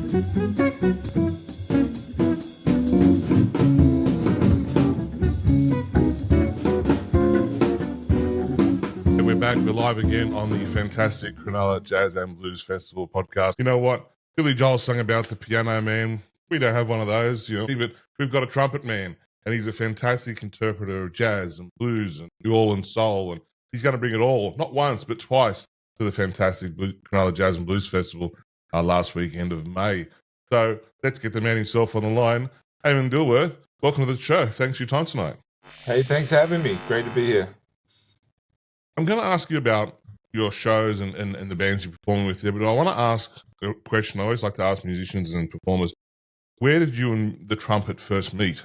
We're back. We're live again on the fantastic Cronulla Jazz and Blues Festival podcast. You know what? Billy Joel sung about the piano man. We don't have one of those, you know, but we've got a trumpet man, and he's a fantastic interpreter of jazz and blues and New Orleans soul, and he's going to bring it all, not once, but twice, to the fantastic Cronulla Jazz and Blues Festival last weekend of May. So let's get the man himself on the line. Eamon Dilworth, welcome to the show. Thanks for your time tonight. Hey, thanks for having me. Great to be here. I'm going to ask you about your shows and the bands you're performing with there, but I want to ask a question I always like to ask musicians and performers. Where did you and the trumpet first meet?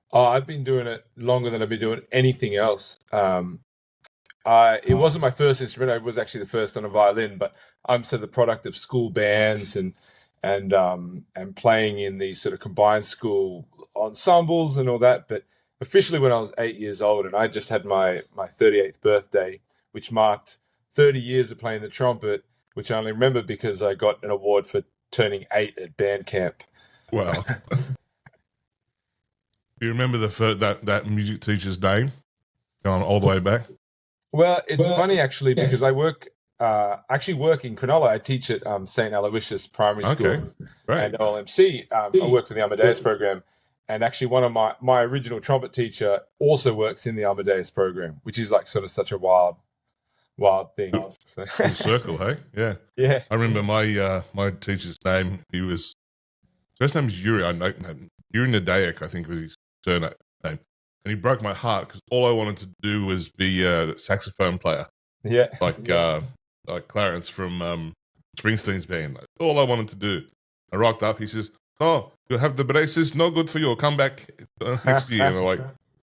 Oh, I've been doing it longer than I've been doing anything else. It wasn't my first instrument. I was actually the first on a violin, but I'm sort of the product of school bands and playing in these sort of combined school ensembles and all that. But officially when I was 8 years old, and I just had my 38th birthday, which marked 30 years of playing the trumpet, which I only remember because I got an award for turning 8 at band camp. Wow. Do you remember that music teacher's name? Going all the way back? Well, it's funny actually because I work in Cronulla. I teach at St. Aloysius Primary School and OLMC. I work for the Amadeus program. And actually, one of my original trumpet teacher also works in the Amadeus program, which is like sort of such a wild thing. So. Full circle, hey? Yeah. Yeah. I remember my teacher's name. His first name is Yuri. I know Yuri Nadeiak, I think was his surname. And he broke my heart because all I wanted to do was be a saxophone player. Yeah. Like Clarence from Springsteen's band. All I wanted to do. I rocked up. He says, "Oh, you'll have the braces. No good for you. I'll come back next year." And I'm like,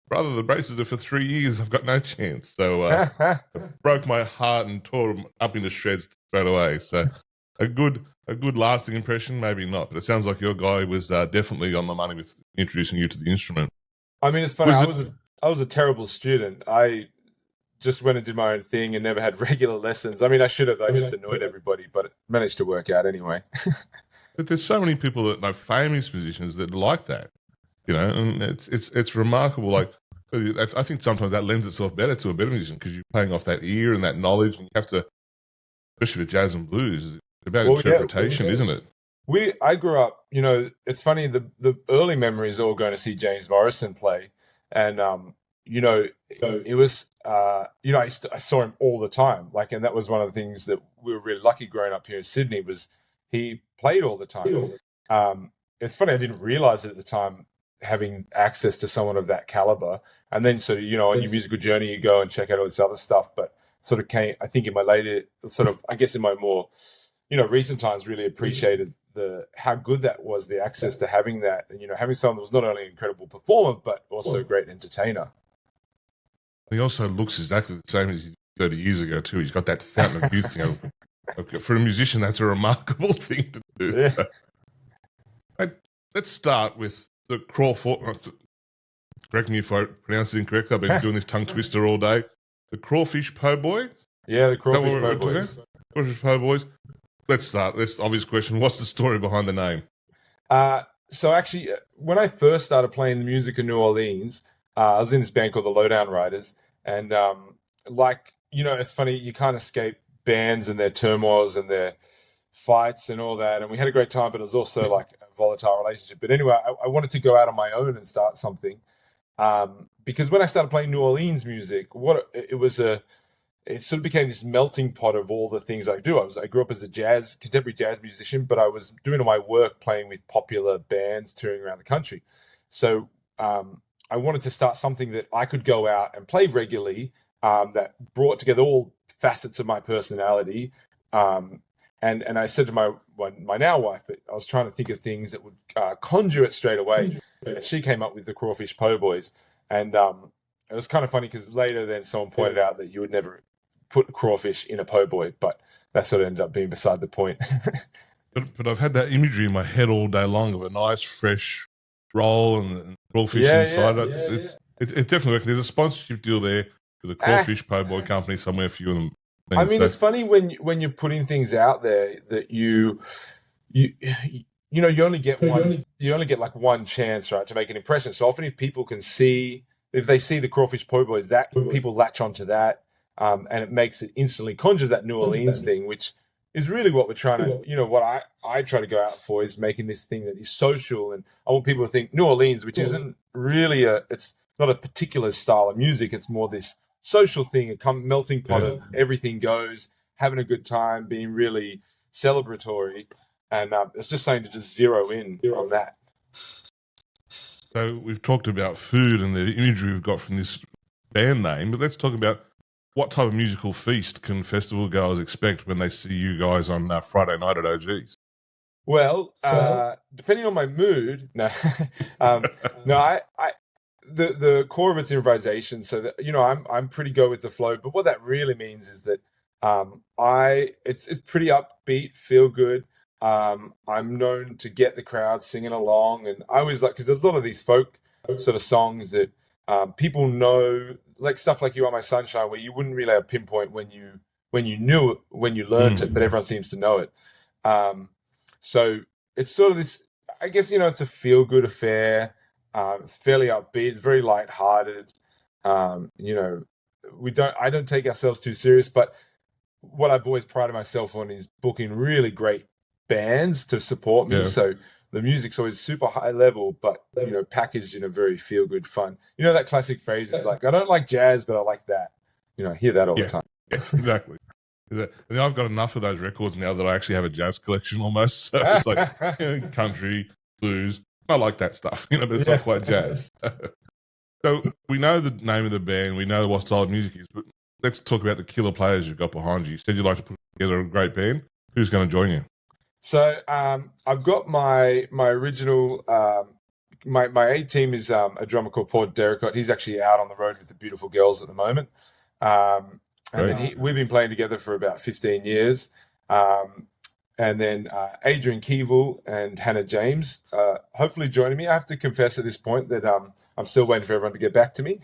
"Brother, the braces are for 3 years. I've got no chance." So it broke my heart and tore them up into shreds straight away. So a good lasting impression, maybe not. But it sounds like your guy was definitely on the money with introducing you to the instrument. I mean, it's funny. I was a terrible student. I just went and did my own thing and never had regular lessons. I mean, I should have. I just annoyed everybody, but it managed to work out anyway. But there's so many people that know famous musicians that like that, you know, and it's remarkable. Like, I think sometimes that lends itself better to a better musician because you're playing off that ear and that knowledge, and you have to, especially with jazz and blues, it's about interpretation, isn't it? I grew up, you know, it's funny, the early memories all going to see James Morrison play, and you know, it was you know, I saw him all the time, like, and that was one of the things that we were really lucky growing up here in Sydney was. He played all the time. It's funny, I didn't realize it at the time, having access to someone of that caliber. And then sort of, you know, on your musical journey, you go and check out all this other stuff. But sort of came, I think in my later, sort of, I guess in my more, you know, recent times, really appreciated how good that was, the access to having that. And, you know, having someone that was not only an incredible performer, but also a great entertainer. He also looks exactly the same as he did 30 years ago, too. He's got that fountain of youth, you know. Okay, for a musician, that's a remarkable thing to do. Yeah. So, let's start with the Crawfish. Correct me if I pronounce it incorrectly. I've been doing this tongue twister all day. The Crawfish Po'Boy? Yeah, the Crawfish Po'Boys. Crawfish Po'Boys. Let's start. That's the obvious question. What's the story behind the name? So actually, when I first started playing the music in New Orleans, I was in this band called the Lowdown Riders. And like, you know, it's funny, you can't escape bands and their turmoils and their fights and all that, and we had a great time, but it was also like a volatile relationship. But anyway, I wanted to go out on my own and start something, because when I started playing New Orleans music, it sort of became this melting pot of all the things I do. I grew up as a contemporary jazz musician, but I was doing all my work playing with popular bands touring around the country. So I wanted to start something that I could go out and play regularly, that brought together all facets of my personality, and I said to my now wife, but I was trying to think of things that would conjure it straight away. And she came up with the Crawfish Po'Boys, and it was kind of funny because later then someone pointed out that you would never put crawfish in a po' boy, but that sort of ended up being beside the point. but I've had that imagery in my head all day long of a nice fresh roll and crawfish inside it. It's definitely working. There's a sponsorship deal there. The Crawfish Po'Boy company somewhere for you. I mean, it's funny when you're putting things out there that you you you only get like one chance, right, to make an impression. So often, if they see the Crawfish Po'Boys, that people latch onto that, and it makes it instantly conjures that New Orleans thing, which is really what we're trying to, what I try to go out for, is making this thing that is social. And I want people to think New Orleans, which isn't really it's not a particular style of music. It's more this social thing, a melting pot of everything goes, having a good time, being really celebratory. And it's just something to just zero in on that. So we've talked about food and the imagery we've got from this band name, but let's talk about what type of musical feast can festival goers expect when they see you guys on Friday night at OG's? Well, depending on my mood, no, the core of it's improvisation. So that, I'm pretty go with the flow. But what that really means is that it's pretty upbeat, feel good. I'm known to get the crowd singing along, and I always because there's a lot of these folk sort of songs that people know, like stuff like "You Are My Sunshine," where you wouldn't really have pinpoint when you learned it, but everyone seems to know it. So it's sort of this, I guess, it's a feel good affair. It's fairly upbeat. It's very lighthearted. I don't take ourselves too serious, but what I've always prided myself on is booking really great bands to support me. So the music's always super high level, but packaged in a very feel good fun. That classic phrase is like, I don't like jazz, but I like that. I hear that all the time. Yeah, exactly. And I've got enough of those records now that I actually have a jazz collection almost. So it's like country, blues. I like that stuff, but it's not quite jazz. So we know the name of the band, we know what style of music is, but let's talk about the killer players you've got behind you. You said you'd like to put together a great band. Who's going to join you? So I've got my original my A team is a drummer called Paul Derricott. He's actually out on the road with the beautiful girls at the moment. And then we've been playing together for about 15 years. And then Adrian Keevil and Hannah James hopefully joining me. I have to confess at this point that I'm still waiting for everyone to get back to me.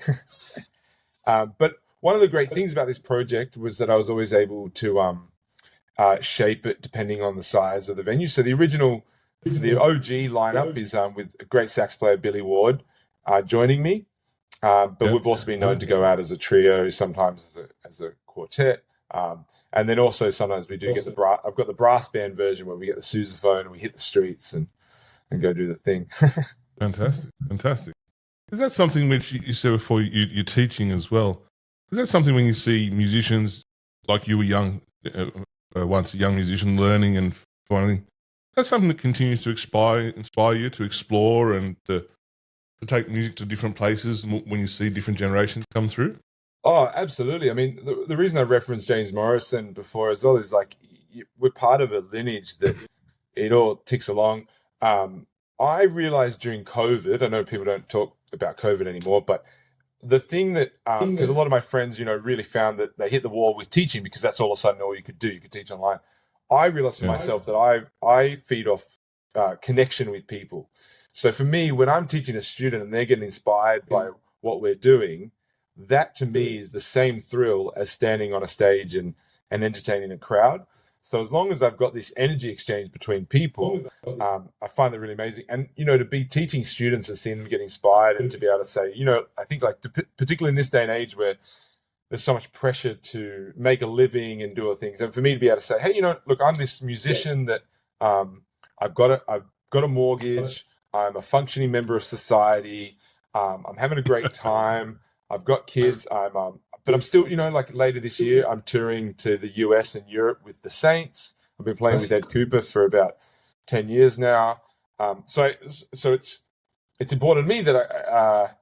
But one of the great things about this project was that I was always able to shape it depending on the size of the venue. So the OG lineup is with a great sax player, Billy Ward, joining me. But we've also been known to go out as a trio, sometimes as a quartet. And then also sometimes we do get I've got the brass band version where we get the sousaphone and we hit the streets and go do the thing. Fantastic. Is that something which you said before you're teaching as well? Is that something when you see musicians like you were young, once a young musician, learning and finding, that's something that continues to inspire you to explore and to take music to different places when you see different generations come through? Oh, absolutely. I mean, the reason I referenced James Morrison before as well is like we're part of a lineage that it all ticks along. I realized during COVID, I know people don't talk about COVID anymore, but the thing that, because a lot of my friends, really found that they hit the wall with teaching because that's all of a sudden all you could do. You could teach online. I realized for myself that I feed off connection with people. So for me, when I'm teaching a student and they're getting inspired by what we're doing, that to me is the same thrill as standing on a stage and entertaining a crowd. So as long as I've got this energy exchange between people, I find that really amazing. And, to be teaching students and seeing them get inspired and to be able to say, I think like particularly in this day and age where there's so much pressure to make a living and do all things. And for me to be able to say, hey, look, I'm this musician that I've got a mortgage. I'm a functioning member of society. I'm having a great time. I've got kids. But I'm still, like later this year, I'm touring to the US and Europe with the Saints. I've been playing with Ed Cooper for about 10 years now. So it's important to me that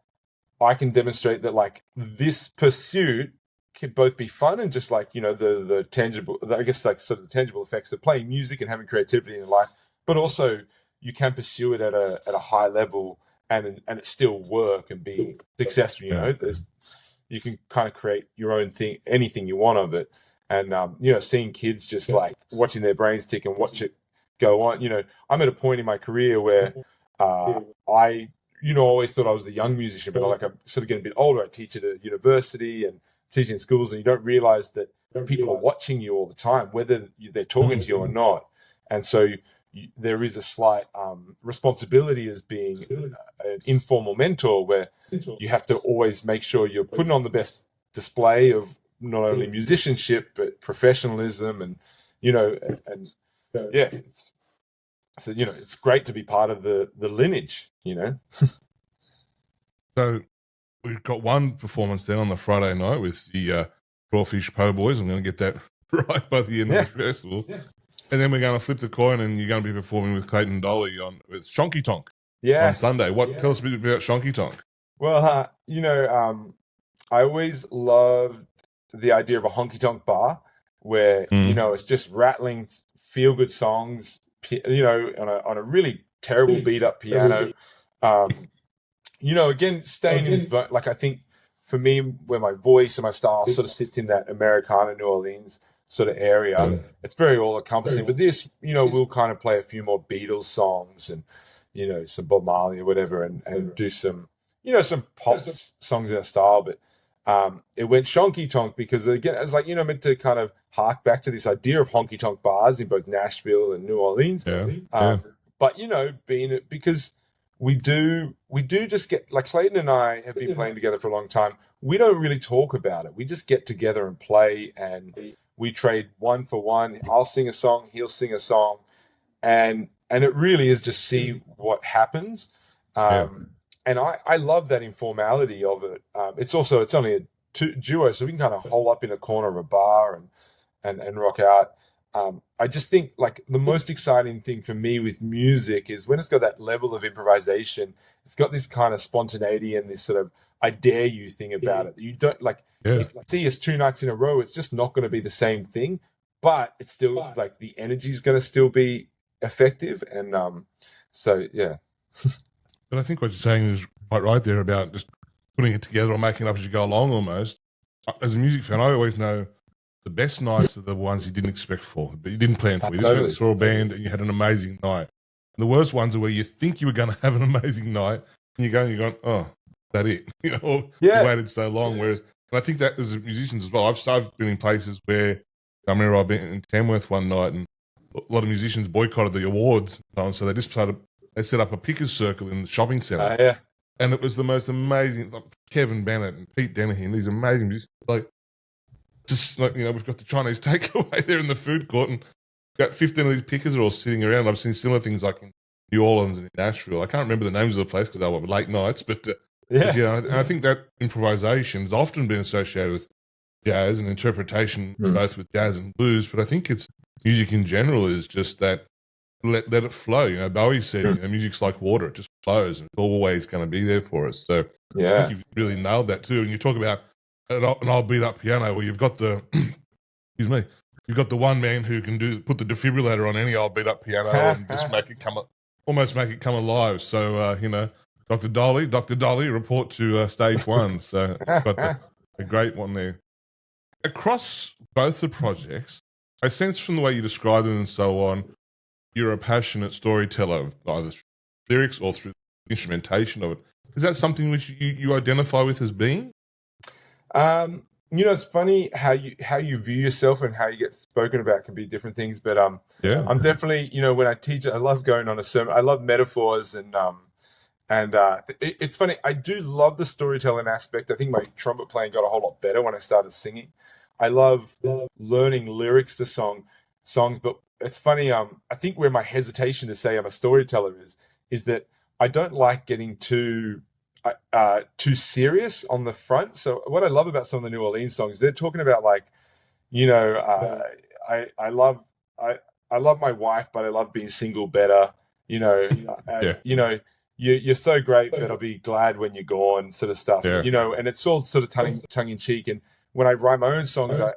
I can demonstrate that like this pursuit can both be fun and just like, the tangible, I guess like sort of the tangible effects of playing music and having creativity in your life, but also you can pursue it at a high level and it still work and be successful. You can kind of create your own thing, anything you want of it. And, seeing kids just like watching their brains tick and watch it go on, I'm at a point in my career where I always thought I was the young musician, but like I'm sort of getting a bit older. I teach at a university and teach in schools, and you don't realize that people are watching you all the time, whether they're talking to you or not. And so there is a slight responsibility as being an informal mentor, where you have to always make sure you're putting on the best display of not only musicianship but professionalism, and it's great to be part of the lineage. So we've got one performance then on the Friday night with the Crawfish Po'Boys. I'm going to get that right by the end of the festival. Yeah. And then we're going to flip the coin, and you're going to be performing with Clayton Doley with Shonkytonk on Sunday. Tell us a bit about Shonkytonk. Well, I always loved the idea of a honky tonk bar where, it's just rattling feel-good songs, on a really terrible beat-up piano. Again, staying in this, like, I think for me, where my voice and my style sort of sits in that Americana, New Orleans sort of area, it's very all-encompassing. But this, we'll kind of play a few more Beatles songs and, some Bob Marley or whatever, and do some, some pop songs in that style. But it went Shonkytonk because, again, it's like, meant to kind of hark back to this idea of honky-tonk bars in both Nashville and New Orleans. But, because we do just get, like, Clayton and I have been playing together for a long time. We don't really talk about it. We just get together and play, and we trade one for one. I'll sing a song, he'll sing a song, and it really is just see what happens. And I love that informality of it. It's only a duo, so we can kind of hole up in a corner of a bar and rock out. I just think, like, the most exciting thing for me with music is when it's got that level of improvisation. It's got this kind of spontaneity and this sort of I dare you thing about it. You don't, like, if you see us 2 nights in a row, it's just not going to be the same thing, but it's still like the energy is going to still be effective. And But I think what you're saying is quite right there about just putting it together or making it up as you go along almost. As a music fan, I always know the best nights are the ones you didn't expect for, but you didn't plan for. You just went and saw a band and you had an amazing night. And the worst ones are where you think you were going to have an amazing night and you're going, oh, that it? You waited so long. Whereas, and I think that as musicians as well, I've been in places where, I remember I've been in Tamworth one night and a lot of musicians boycotted the awards, and so they set up a pickers circle in the shopping centre. And it was the most amazing, like Kevin Bennett and Pete Dennehy and these amazing musicians. Like, just like, we've got the Chinese takeaway there in the food court, and about 15 of these pickers are all sitting around. I've seen similar things like in New Orleans and in Nashville. I can't remember the names of the place because they were late nights, but and I think that improvisation has often been associated with jazz and interpretation, both with jazz and blues. But I think it's music in general is just that let it flow. Bowie said, music's like water; it just flows, and it's always going to be there for us. So I think you've really nailed that too. And you talk about an old beat up piano where you've got the you've got the one man who can put the defibrillator on any old beat up piano and just almost make it come alive. So Dr. Doley, report to stage one. So got a great one there. Across both the projects, I sense from the way you describe them and so on, you're a passionate storyteller, either through lyrics or through the instrumentation of it. Is that something which you identify with as being? It's funny how you view yourself and how you get spoken about can be different things. But I'm definitely, when I teach, I love going on a sermon. I love metaphors and it's funny. I do love the storytelling aspect. I think my trumpet playing got a whole lot better when I started singing. I love learning lyrics to songs, but it's funny. I think where my hesitation to say I'm a storyteller is that I don't like getting too serious on the front. So what I love about some of the New Orleans songs, they're talking about like, I love my wife, but I love being single better. You're so great, but I'll be glad when you're gone, sort of stuff. And it's all sort of tongue in cheek. And when I write my own songs, I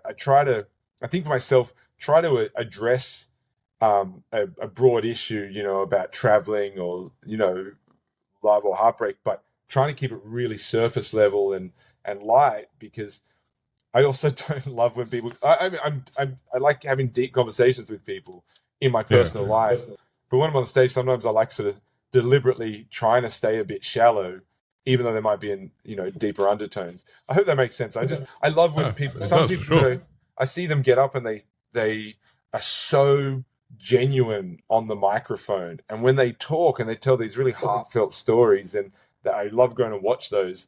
think for myself, try to address a broad issue, about traveling or, love or heartbreak, but trying to keep it really surface level and light, because I also don't love when people. I like having deep conversations with people in my personal life, but when I'm on stage, sometimes I like sort of deliberately trying to stay a bit shallow, even though there might be deeper undertones. I hope that makes sense. I love when people. Some people, I see them get up and they are so genuine on the microphone. And when they talk and they tell these really heartfelt stories, and that I love going to watch those.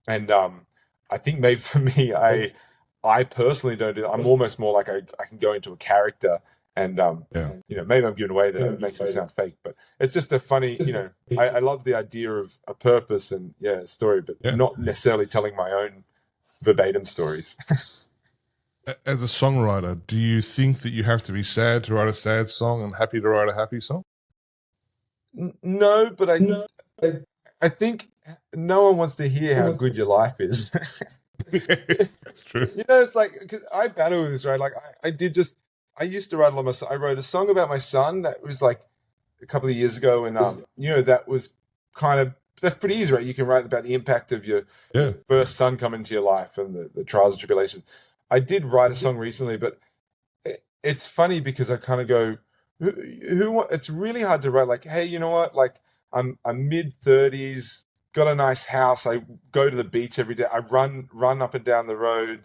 And I think maybe for me, I personally don't do that. I'm almost more like I can go into a character, and you know, maybe I'm giving away that it makes me sound fake, but it's just a funny, you know, I love the idea of a purpose and a story, but not necessarily telling my own verbatim stories. As a songwriter, do you think that you have to be sad to write a sad song and happy to write a happy song? No, but I think no one wants to hear how good your life is. That's true. You know, it's like, because I battle with this, right? Like I used to write a lot of I wrote a song about my son that was like a couple of years ago, and you know, that was that's pretty easy, right? You can write about the impact of your first son coming into your life and the trials and tribulations. I did write a song recently, but it's funny because I kind of go, it's really hard to write like, hey, you know what? Like I'm mid-30s, got a nice house. I go to the beach every day. I run up and down the road.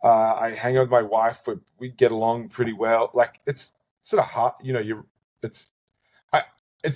I hang out with my wife. We get along pretty well. Like it's sort of hard, you know, it's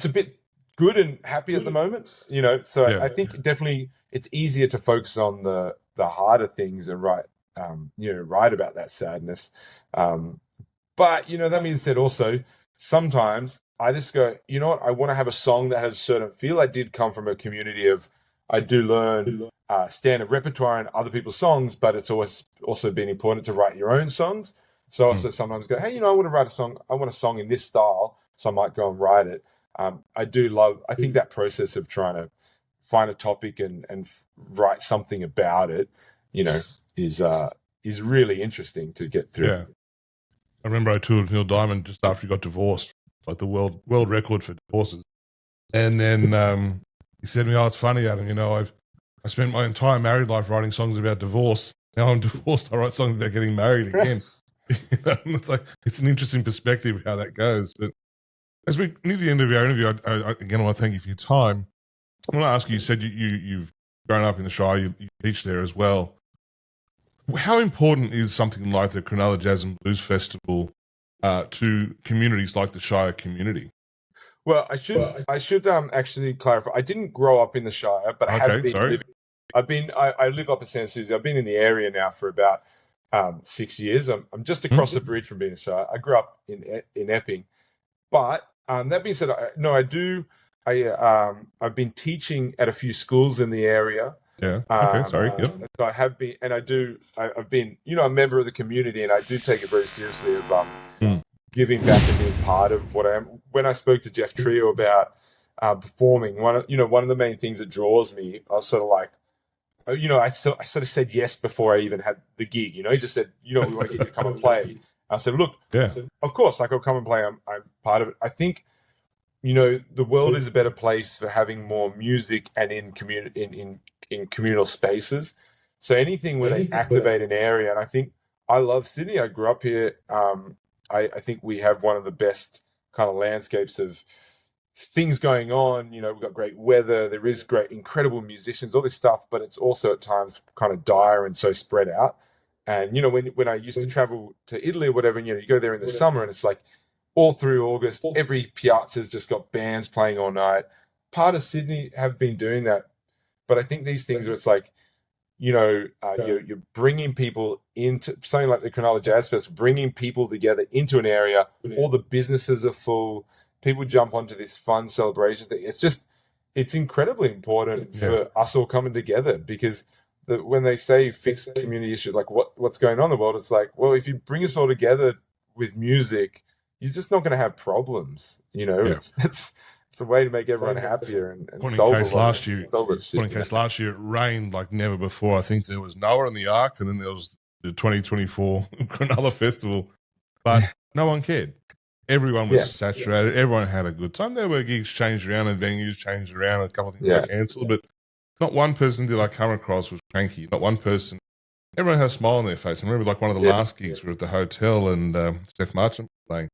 a bit good and happy at the moment, you know? So I think definitely it's easier to focus on the harder things and write about that sadness. But, you know, that being said, also, sometimes I just go, you know what, I want to have a song that has a certain feel. I did come from a community of, I do learn standard repertoire and other people's songs, but it's always also been important to write your own songs. So I also sometimes go, hey, you know, I want to write a song. I want a song in this style. So I might go and write it. I think that process of trying to find a topic and write something about it, you know, is really interesting to get through. Yeah. I remember I toured with Neil Diamond just after he got divorced, like the world record for divorces. And then he said to me, oh, it's funny, Adam, you know, I spent my entire married life writing songs about divorce. Now I'm divorced, I write songs about getting married again. You know, it's like, it's an interesting perspective of how that goes. But as we near the end of our interview, again, I want to thank you for your time. I want to ask you, you said you've grown up in the Shire, you teach there as well. How important is something like the Cronulla Jazz and Blues Festival to communities like the Shire community? Well, I should actually clarify. I didn't grow up in the Shire, but I have been I live up in San Susie. I've been in the area now for about 6 years. I'm just across the bridge from being a Shire. I grew up in Epping, but that being said, I've been teaching at a few schools in the area. Yeah. Okay. Sorry. Yep. So I have been, and I've been, you know, a member of the community, and I do take it very seriously of giving back and being part of what I am. When I spoke to Jeff Trio about performing, one of the main things that draws me, I was sort of like, you know, I sort of said yes before I even had the gig. You know, he just said, you know, we want to get you to come and play. I said, look, of course, like I'll come and play. I'm part of it. I think, you know, the world is a better place for having more music and in communal spaces. So anything where they activate an area, and I think I love Sydney. I grew up here. I think we have one of the best kind of landscapes of things going on. You know, we've got great weather. There is incredible musicians, all this stuff, but it's also at times kind of dire and so spread out. And, you know, when I used to travel to Italy or whatever, you know, you go there in the summer and it's like all through August, every piazza's just got bands playing all night. Part of Sydney have been doing that. But I think these things where it's like, you know, you're bringing people into something like the Cronulla Jazz Fest, bringing people together into an area. All the businesses are full. People jump onto this fun celebration thing. It's incredibly important for us all coming together, because when they say fix community issues, like what's going on in the world, it's like, well, if you bring us all together with music, you're just not going to have problems. You know, it's a way to make everyone happier and solve a lot of shit. Last year, it rained like never before. I think there was Noah in the Ark, and then there was the 2024 Cronulla Festival. But no one cared. Everyone was saturated. Everyone had a good time. There were gigs changed around and venues changed around. A couple of things were cancelled, but not one person did I come across was cranky. Not one person. Everyone had a smile on their face. I remember like one of the last gigs we were at the hotel, and Steph Marchant playing.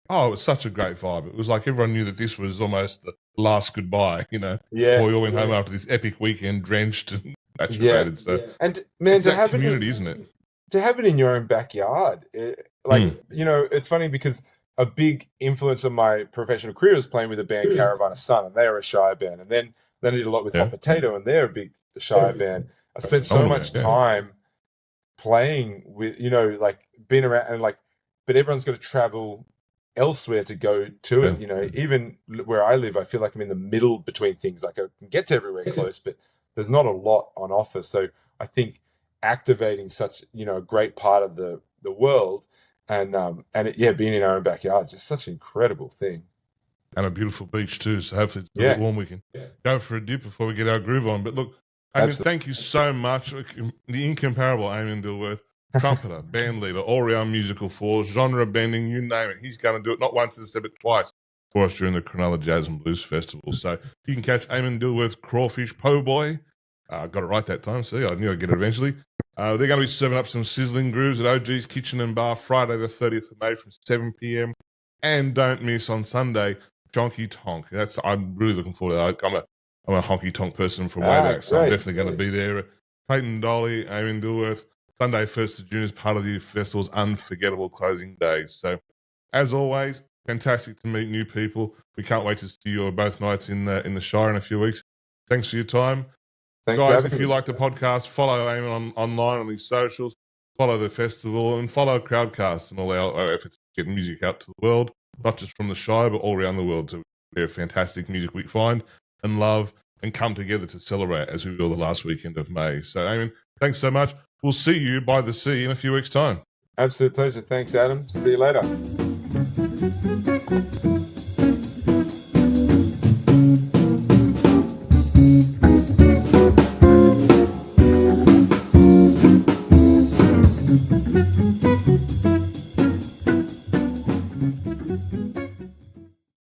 Oh, it was such a great vibe. It was like everyone knew that this was almost the last goodbye, you know. Yeah. Or we all went home after this epic weekend, drenched and saturated. So, and man, it's that community, isn't it? To have it in your own backyard, you know, it's funny because a big influence of my professional career was playing with a band, Caravan of Sun, and they are a Shire band. And then I did a lot with Hot Potato, and they're a big Shire band. I spent so much time playing with, like being around and like, but everyone's got to travel elsewhere to go to it. Even where I live, I feel like I'm in the middle between things. Like I can get to everywhere close, but there's not a lot on offer. So I think activating such, a great part of the world and being in our own backyard is just such an incredible thing. And a beautiful beach too. So hopefully it's a bit warm. We can go for a dip before we get our groove on. But look, Eamon, thank you so much. The incomparable Eamon Dilworth, trumpeter, band leader, all-round musical force, genre bending, you name it. He's going to do it not once instead but twice for us during the Cronulla Jazz and Blues Festival. So you can catch Eamon Dilworth, Crawfish Po'Boy. Got it right that time. See, I knew I'd get it eventually. They're going to be serving up some sizzling grooves at OG's Kitchen and Bar Friday the 30th of May from 7 p.m. And don't miss on Sunday, Shonkytonk. I'm really looking forward to that. I'm a honky tonk person from way back, so I'm definitely going to be there. Clayton Doley, Eamon Dilworth, Sunday 1st of June is part of the festival's unforgettable closing days. So, as always, fantastic to meet new people. We can't wait to see you both nights in the Shire in a few weeks. Thanks for your time. Thanks, guys. If you like the podcast, follow Eamon online on his socials, follow the festival, and follow Crowdcast and all our efforts to get music out to the world, not just from the Shire, but all around the world. To hear fantastic music we find and love and come together to celebrate as we will the last weekend of May. So, Eamon, thanks so much. We'll see you by the sea in a few weeks' time. Absolute pleasure. Thanks, Adam. See you later.